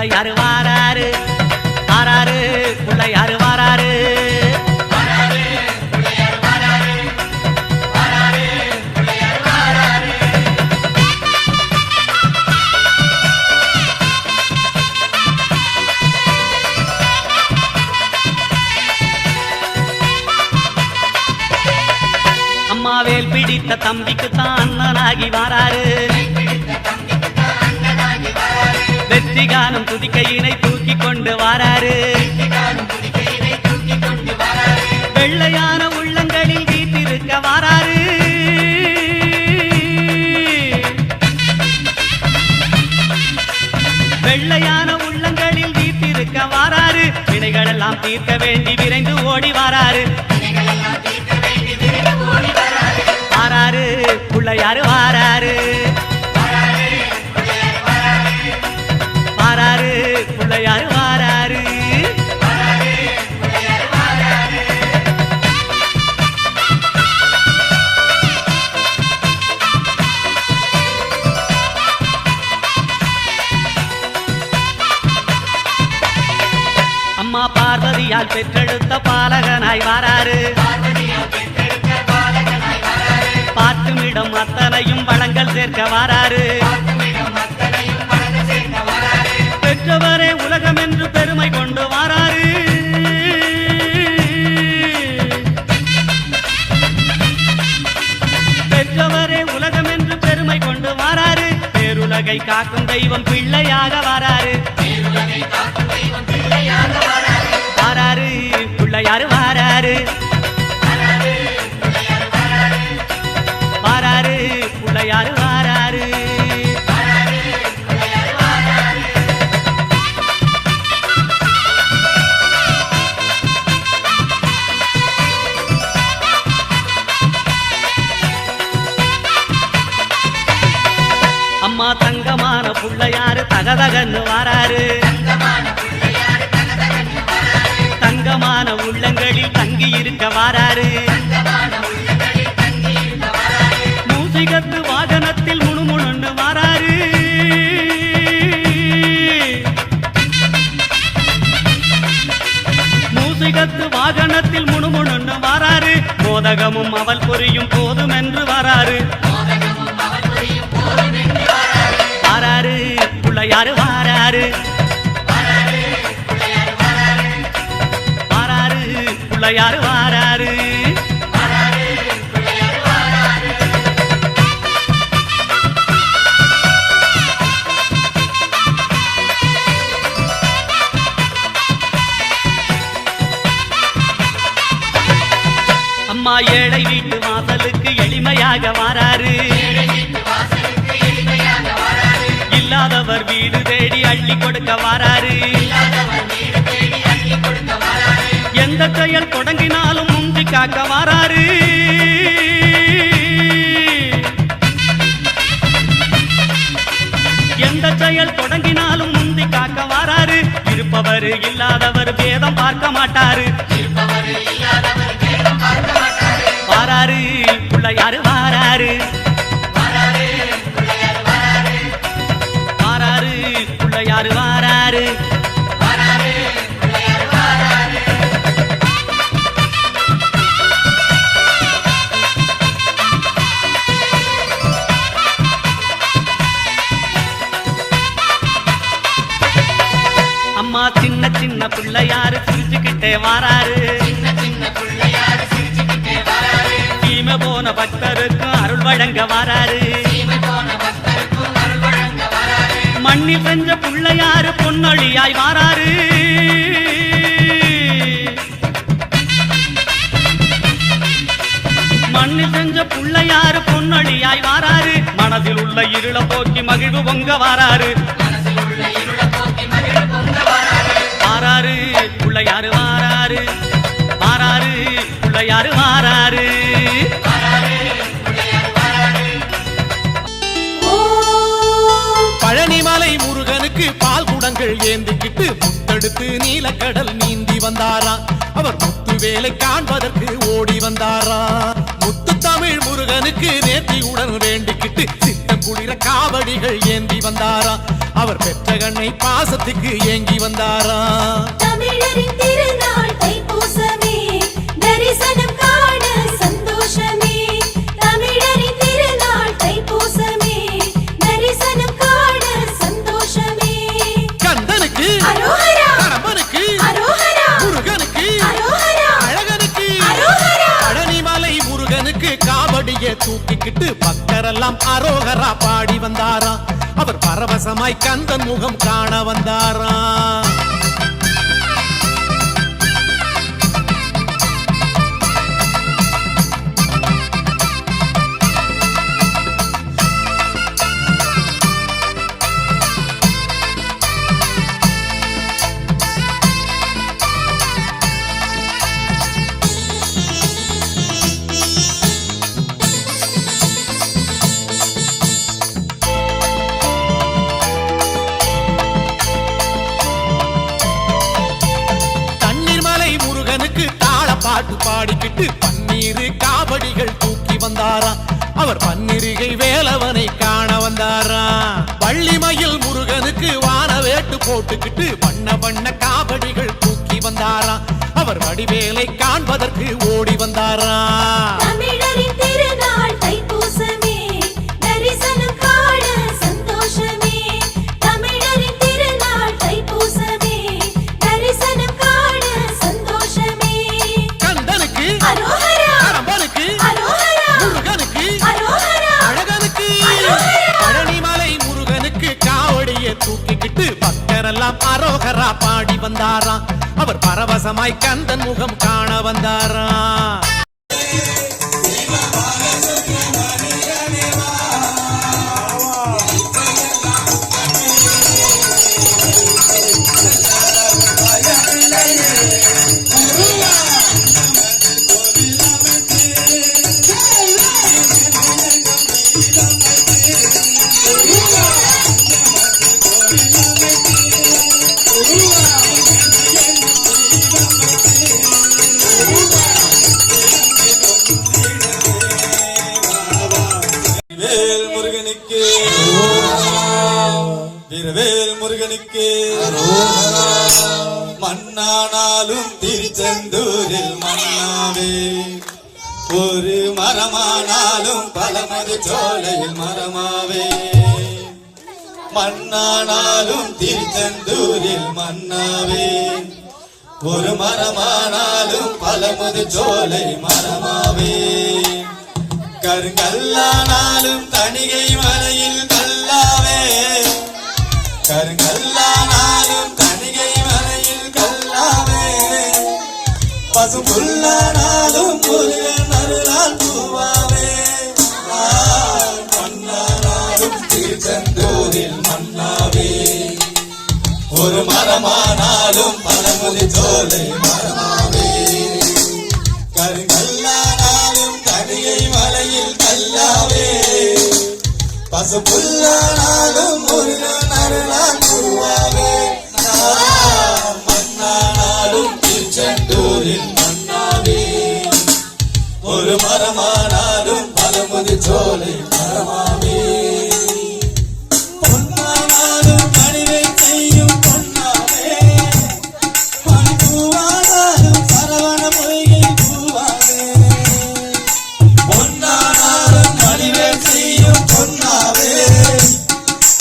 பிள்ளையாரு வாராரு வாராரு பிள்ளையாரு வாராரு அம்மாவேல் பிடித்த தம்பிக்கு தான் அண்ணனாகி வாராரு வெற்றி காணும் துதிக்கையினை தூக்கி கொண்டு வாராரு வெள்ளையான உள்ளங்களில் வீட்டிருக்க வாராரு வெள்ளையான உள்ளங்களில் வீட்டிருக்க வாராரு வினைகளெல்லாம் தீர்க்க வேண்டி விரைந்து ஓடி வாராரு வாராரு பிள்ளையாரு வாராரு வாராரு பிள்ளையாரு வாராரு அம்மா பார்வதியால் பெற்றெடுத்த பாலகனாய் வாராரு பாட்டுமிடம் அத்தனையும் வளங்கள் சேர்க்க வாராரு பெற்றவரே உலகம் என்று பெருமை கொண்டு வாராரு பெற்றவரே உலகம் என்று பெருமை கொண்டு வாராரு பேருலகை காக்கும் தெய்வம் பிள்ளையாக வாராரு வாராரு பிள்ளையாரு வாராரு வாராரு பிள்ளையாரு வாராரு அம்மா தங்கமான பிள்ளையாரு தகதகன்னு வாராரு தங்கமான உள்ளங்களில் தங்கி இருக்க வாராரு மூசிகத்து வாகனத்தில் முணுமுணுன்னு வாராரு மூசிகத்து வாகனத்தில் முணுமுணுன்னு வாராரு மோதகமும் அவள் பொரியும் போதும் என்று வாராரு வாராரு பிள்ளையாரு வாராரு வாராரு பிள்ளையாரு வாராரு அம்மா ஏழை வீட்டு வாசலுக்கு எளிமையாக வாராரு இல்லாதவர் வீடு தேடி அள்ளி கொடுக்க வாராரு எந்த செயல் தொடங்கினாலும் முந்தி காக்க வாராரு எந்த செயல் தொடங்கினாலும் முந்தி காக்க வாராரு இருப்பவர் இல்லாதவர் பேதம் பார்க்க மாட்டாரு வாராரு பிள்ளையாரு வாராரு வாராரு பிள்ளையாரு வாராரு அம்மா சின்ன சின்ன பிள்ளையாரு சிரிச்சுக்கிட்டே வாராரு சீமை போன பக்தருக்கு அருள் வழங்க வாராரு மண்ணில் செஞ்ச பிள்ளையாரு பொன்னொழியாய் வாராரு மண்ணில் செஞ்ச பிள்ளையாரு பொன்னொழியாய் வாராரு மனதில் உள்ள இருள போக்கி மகிழ்வு பொங்க வாராரு வாராரு பிள்ளையாரு வாராரு வாராரு பிள்ளையாரு வாராரு பழனிமலை முருகனுக்கு பால் குடங்கள் ஏந்திக்கிட்டு முத்தெடுத்து நீலக்கடல் நீந்தி வந்தாரா அவர் முத்து வேலை காண்பதற்கு ஓடி வந்தாரா முத்து தமிழ் முருகனுக்கு நேர்த்தியுடன் வேண்டிக்கிட்டு சித்தம் குளிர காவடிகள் ஏந்தி வந்தாரா அவர் பெற்ற கண்ணை பாசத்துக்கு ஏங்கி வந்தாராம். தமிழரின் திருநாள் தைப்பூசமே தரிசனம் காண சந்தோஷமே. தமிழரின் திருநாள் தைப்பூசமே தரிசனம் காண சந்தோஷமே. கந்தனுக்கு அரோகரா, கடம்பனுக்கு அரோகரா, முருகனுக்கு அரோகரா, அழகனுக்கு அரோகரா. பழனிமலை முருகனுக்கு காவடியை தூக்கிக்கிட்டு பக்தரெல்லாம் அரோகரா பாடி வந்தாராம். அவர் பரவசமாய் கந்தன் முகம் காண வந்தாராம். பாட்டு பாடிக்கிட்டு பன்னீரு காவடிகள் தூக்கி வந்தாராம். அவர் பன்னிருகை வேலவனை காண வந்தாராம். வள்ளிமயில் முருகனுக்கு வான வேட்டு போட்டுக்கிட்டு வண்ண வண்ண காவடிகள் தூக்கி வந்தாராம். அவர் வடிவேலை காண்பதற்கு ஓடி வந்தாராம். தமிழரின் திருநாள் தைப்பூசமே தரிசனம் காண சந்தோஷமே. தமிழரின் திருநாள் தைப்பூசமே தரிசனம் காண சந்தோஷமே. கந்தனுக்கு அரோகரா, கடம்பனுக்கு அரோகரா, முருகனுக்கு அரோகரா, அழகனுக்கு அரோகரா. பழனிமலை முருகனுக்கு காவடியை தூக்கிக்கிட்டு பக்தரெல்லாம் அரோகரா பாடி வந்தாராம். அவர் பரவசமாய் கந்தன் முகம் காண வந்தாராம். வீரவேல் முருகனுக்கு மண்ணானாலும் திருச்செந்தூரில் மன்னாவே. ஒரு மரமானாலும் பலமது சோலையில் மரமாவே. மண்ணானாலும் திருச்செந்தூரில் மன்னாவே. ஒரு மரமானாலும் பலமது சோலை மரமாவே. கருங்கல்லானாலும் தணிகை மலையில் கல்லாவே. கருங்கல்லானாலும் தணிகை மலையில் கல்லாவே. பசும்புல்லானாலும் முருகன் அருளால் பூவாவே. மண்ணானாலும் திருச்செந்தூரில் மன்னாவே. ஒரு மரமானாலும் பழமுதி சோலை மரமாவே. கருங்கல்லானாலும் தணிகை மலையில் கல்லாவே. பசுப்புல்லானாலும் முருகன் அருளால் பூவாவே. மண்ணானாலும் திருச்செந்தூரில் மன்னாவே. ஒரு மரமானாலும் பழமுதி சோலை மரமாவே. பொன்னானாலும் கனிவை செய்யும் பொன்னாவே. பனிப்பூவானாலும் சரவண பொய்கை பூவாவே. பொன்னானாலும் கனிவை செய்யும் பொன்னாவே.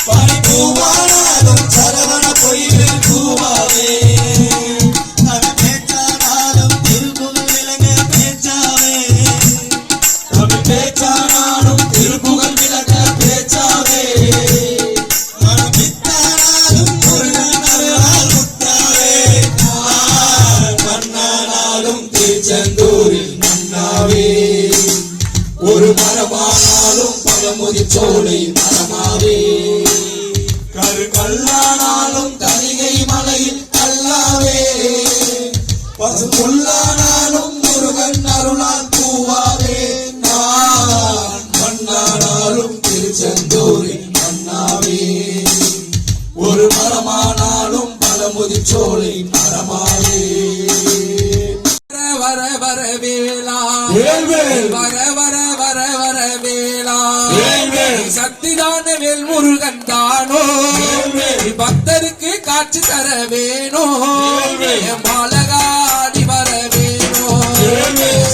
பனிப்பூவானாலும் சரவண பொய்கை பூவாவே. அது பேச்சானாலும் திருப்புகழ் விளங்க பேச்சாவே. அது பேச்சானாலும் திருப்புகழ் விளங்க பேச்சாவே. மனமித்தானாலும் முருகன் அருளால் முத்தாவே. மண்ணானாலும் திருச்செந்தூரில் மன்னாவே. ஒரு மரமானாலும் பழமுதி சோலை மரமாவே. கருங்கல்லானாலும் தணிகை மலையில் கல்லாவே. பசும்புல்லானாலும் முருகன் அருளால் பூவாவே. நான் மண்ணானாலும் திருச்செந்தூரில் மன்னாவே. ஒரு மரமானாலும் பழமுதி சோலை மரமாவே. வர வர வேலா வர வர வர வர வேலா சக்திதான வேல் முருகன் தானோ காட்சி தர வேணும் என் பாலகாடி வர வேணும்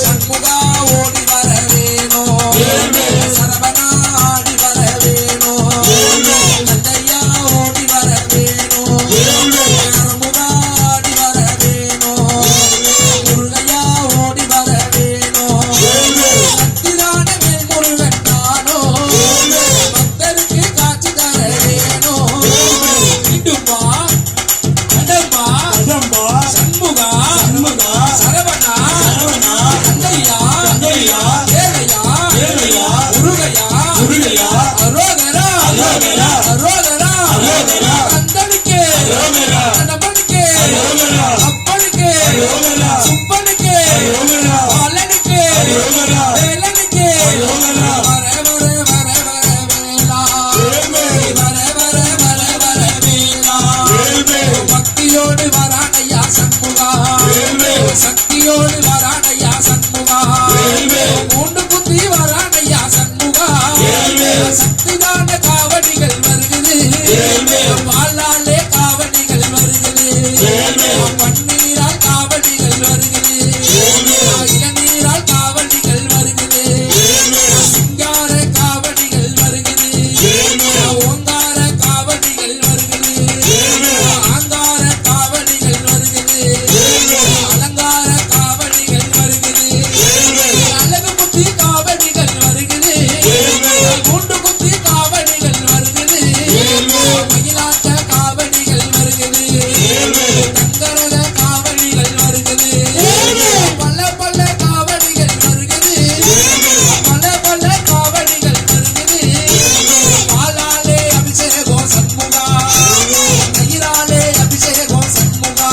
சண்முகா ஓடி வர வேணும் சரவணா ஆடி வர வேணும் நந்தையா ஓடி வர வேணும் அருமுகா ஆடி வர வேணும் முருகையா ஓடி வர வேணும் சக்திதான மேல் முருகன் நானோ பக்தருக்கு காட்சி தர வேணும் இடுமா கடம்பா சண்முகா சரவணா நந்தையா தேவையா முருகையா அரோகரா கந்தனுக்கே கடம்பனுக்கே அப்பனுக்கே சுப்பனுக்கே பாலனுக்கே வேலனுக்கே வர வேலா பக்தியோடு வரானையா சண்முகா சக்தியோடு வரானையா சண்முகா மூண்டு குத்தி வரானையா சண்முகா சக்திதான காவடிகள் வருகுது வாழாலே காவடிகள் வருகுது பன்னீரால் காவடிகள் வருகுது இளநீரால் காவடிகள் வருகுது சிங்கார காவடிகள் வருகுது ஓங்கார காவடிகள் வருகுது ஆங்கார காவடிகள் வருகுது அலங்கார காவடிகள் வருகுது அழகு குத்தி காவடிகள் வருகுது மூன்று குத்தி காவடிகள் வருகுது மயிலாட்ட காவடிகள் வருகுது தங்கரத காவடிகள் வருகுது பல பல காவடிகள் வருகுது பல காவடிகள் வருகுது பாலாலே அபிஷேகம் சண்முகா தயிராலே அபிஷேகம் சண்முகா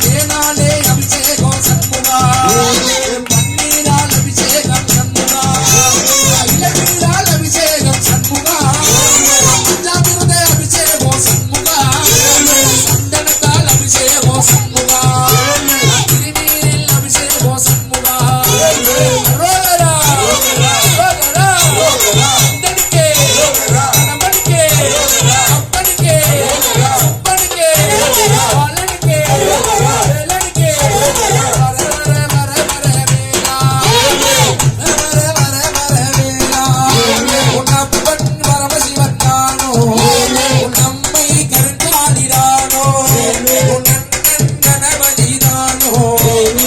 தேனாலே அபிஷேகம் சண்முகா பன்னீரால் அபிஷேகம் சண்முகா இளநீரால் அபிஷேகம் சண்முகா பஞ்சாமிர்த அபிஷேகம் சண்முகா சந்தனத்தால் அபிஷேகம் சண்முகா திருநீரில் அபிஷேகம் சண்முகா அரோகரா கந்தனுக்கே கடம்பனுக்கே அப்பனுக்கே சுப்பனுக்கே பாலனுக்கே வேலனுக்கே வர வேலா உன்னப்பன் பரமசிவன் நானோ உன்னம்மை கருணாடிதானோ உன்னன் கணபதி தானோ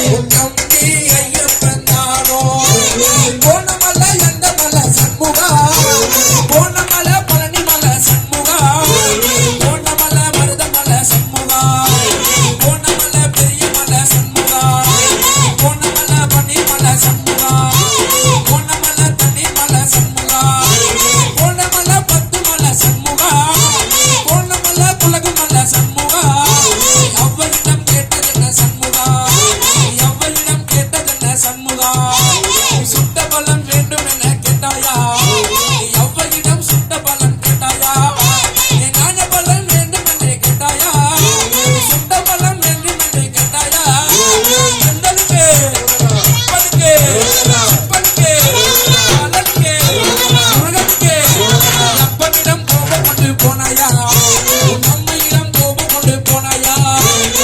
உன்னம்பி ஐயப்பன் தானோ கோணமல்ல எந்தமல்ல சண்முகா கோணமல்ல பழனிமல்ல சண்முகா கோணமல்ல மருதமல்ல சண்முகா கோணமல்ல பெரியமல்ல சண்முகா கோணமல்ல பன்னீர்மல்ல சண்முகா கோணமல்ல தண்ணீர்மல்ல சண்முகா கோணமல்ல பத்துமல்ல சண்முகா கோணமல்ல குலகுமல்ல சண்முகா எவ்வளிடம் கேட்டதென்ன சண்முகா எவ்வளிடம் கேட்டதென்ன சண்முகா சுட்ட பலன் வேண்டும் என கேட்டாயா எவ்வளிடம் சுட்ட பலன் கேட்டாயா ஞான பலன் வேண்டும் என்று கேட்டாயா சுட்ட பலன் வேண்டும் என்று கேட்டாயா கந்தனுக்கே அப்பனுக்கே சுப்பனுக்கே பாலனுக்கே முருகனுக்கே அப்பனிடம் கோபம் கொண்டு போனாயா உன் அம்மையிடம் கோபம் கொண்டு போனாயா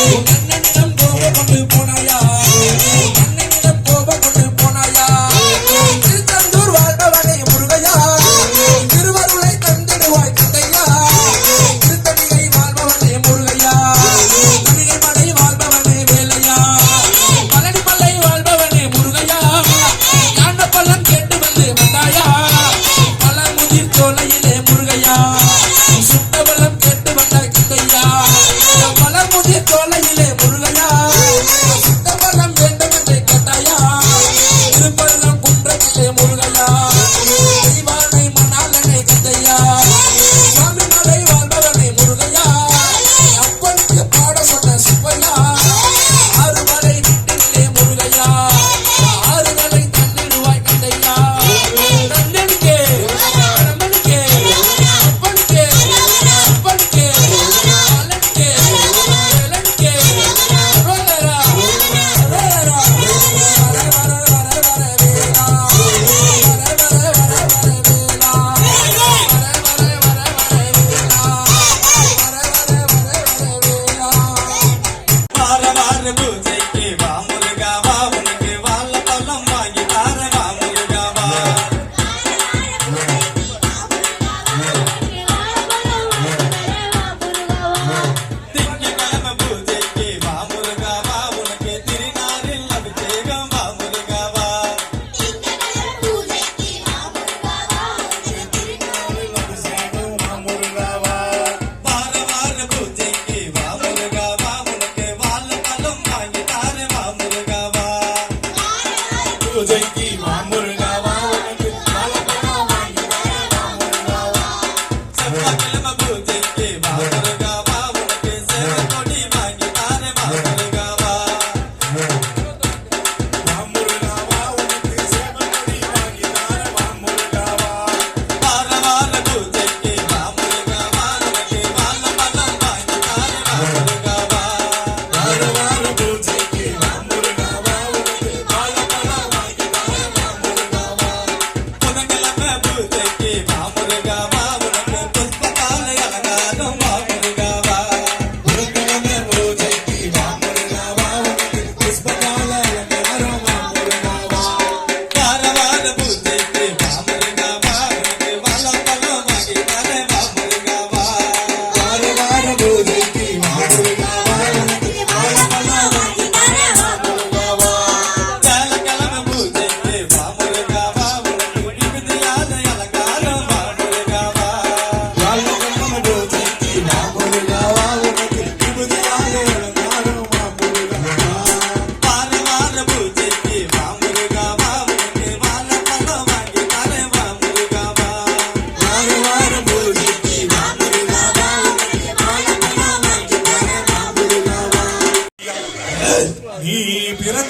உன் அண்ணனிடம் கோபம் கொண்டு போனாயா உன் அண்ணனிடம் கோபம் கொண்டு போனாயா திருச்செந்தூர் வாழ்பவனே முருகையா திருவருளை தந்திடுவாய் தந்தையா திருத்தணிகை வாழ்பவனே முருகையா தணிகை மலை வாழ்பவனே வேலையா பழனி மலை வாழ்பவனே முருகையா ஞான பலன் கேட்டு வந்து வந்தாயா பல முதிர் சோலையிலே முருகையா சுட்ட பலம் கேட்டு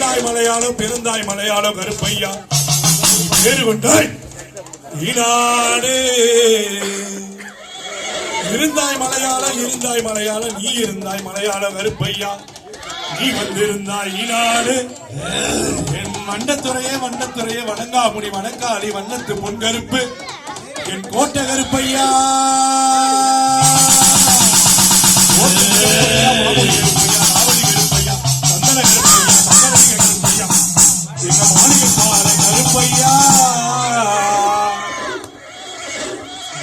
இருந்தாய் மலையாளம் பிறந்தாய் மலையாளம் கருப்பையா பேரு கொண்டாய் ஈனாடு இருந்தாய் மலையாளம் நீ இருந்தாய் மலையாளம் கருப்பையா நீ வந்திருந்தாய் ஈனாடு என் வண்ணத்துறையே வணங்காமுடி வணங்காளி வண்ணத்து பொன் கருப்பு என் கோட்டை கருப்பையா கருப்பையா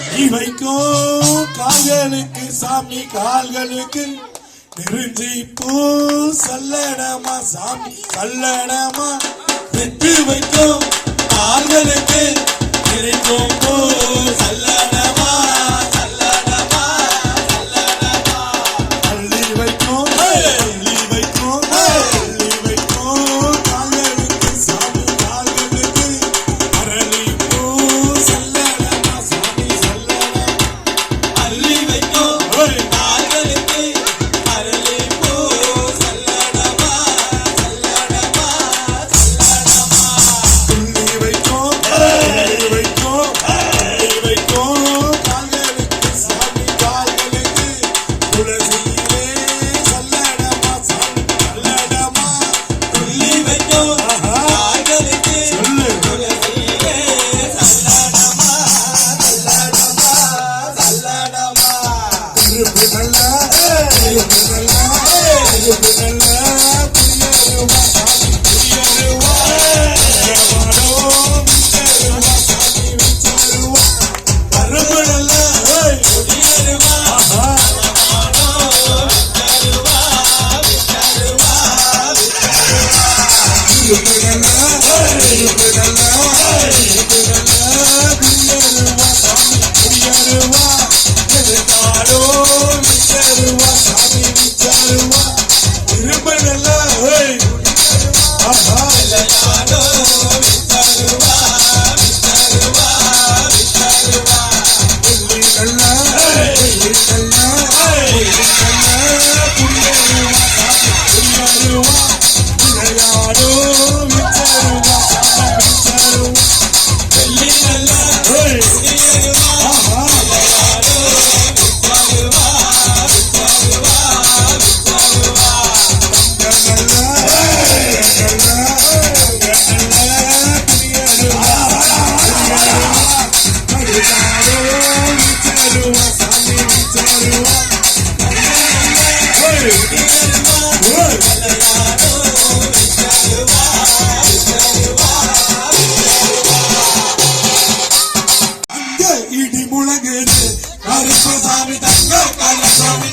நீ வைக்கும் கால்களுக்கு சாமி கால்களுக்கு நெருஞ்சி பூ சல்லடமா சாமி சல்லடமா வெட்டு வைக்கும் கால்களுக்கு நெருஞ்சும் பூ சல்லடமா சல்லடமா சல்லடமா அள்ளி வைக்கும் கால்களுக்கு சாமி கால்களுக்கு அரளி பூ சல்லடமா சாமி சல்லடமா அள்ளி வைக்கும் கால்களுக்கு அரளி பூ சல்லடமா சல்லடமா சல்லடமா துள்ளி வைக்கும் கால்களுக்கு சாமி கால்களுக்கு துளசியிலே சல்லடமா சாமி சல்லடமா துள்ளி வைக்கும் கால்களுக்கு துளசியிலே சல்லடமா சல்லடமா சல்லடமா திருப்பு நல்லா புரியருவா சாமி புரியருவா சாமி விச்சருவா கருப்பு நல்லா புரியருவா இடி முழங்குது கருப்பு சாமி தங்க கருசாமி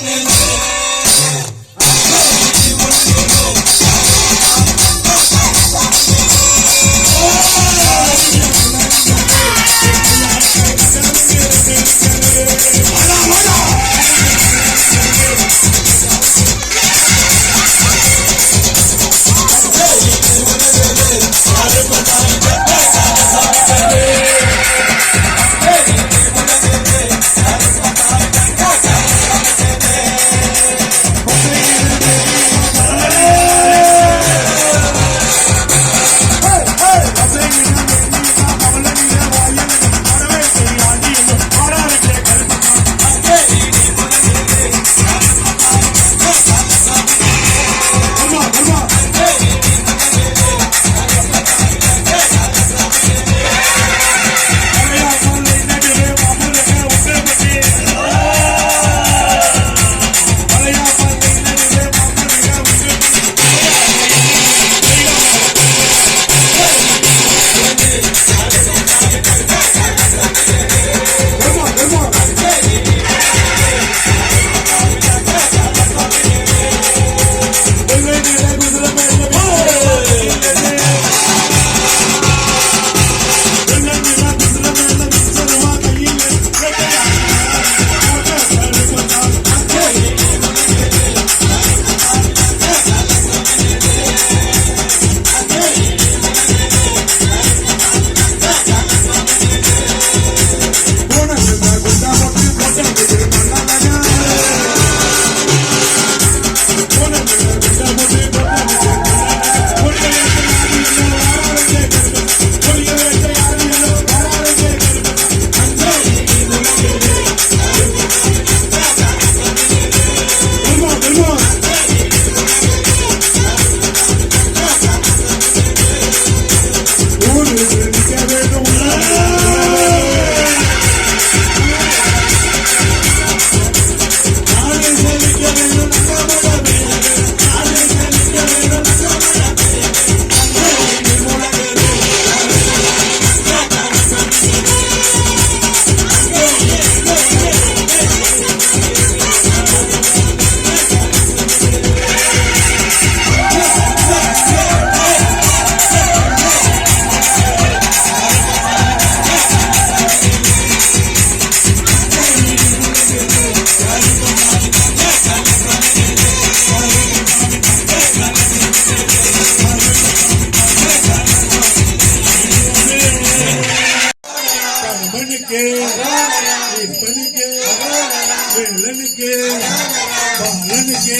பாலனுக்கு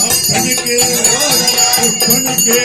அப்பனுக்கு அப்பனுக்கு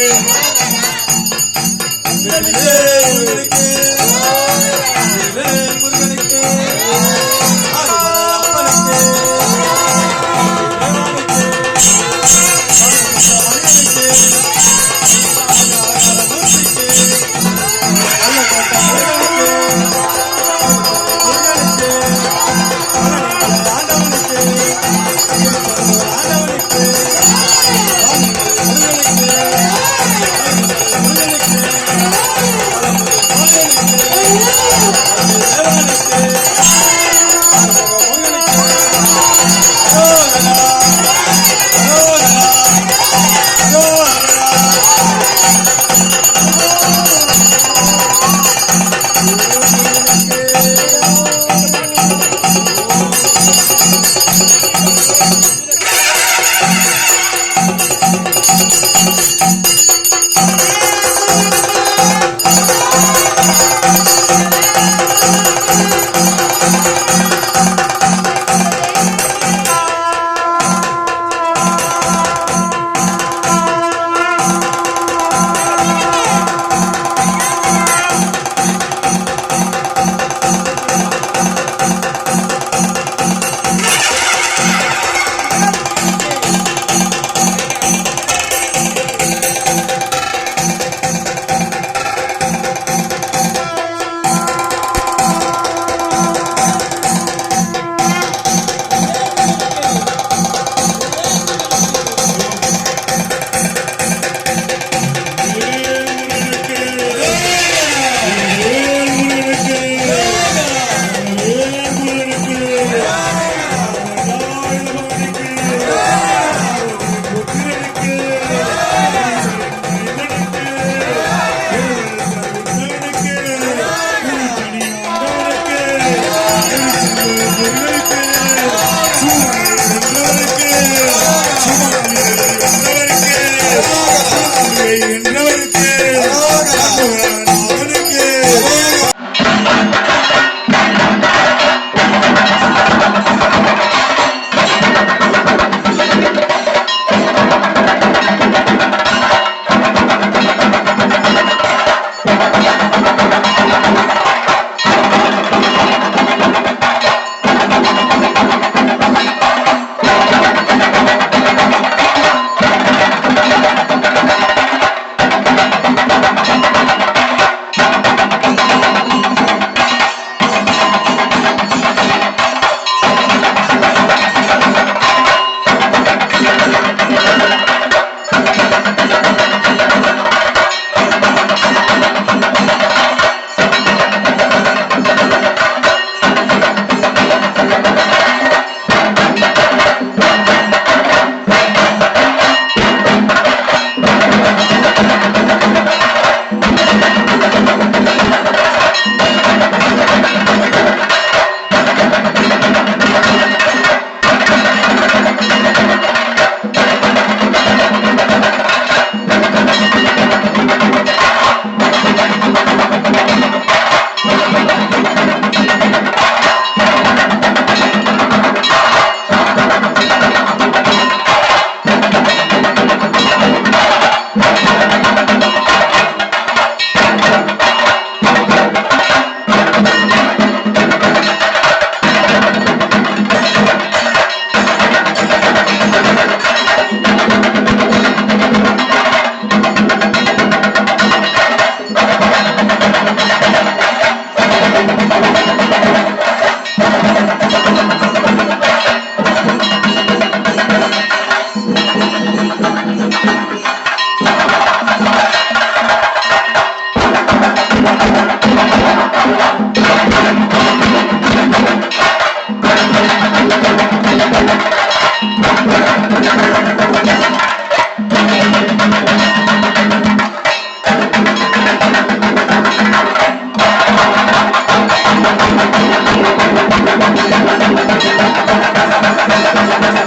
Thank you.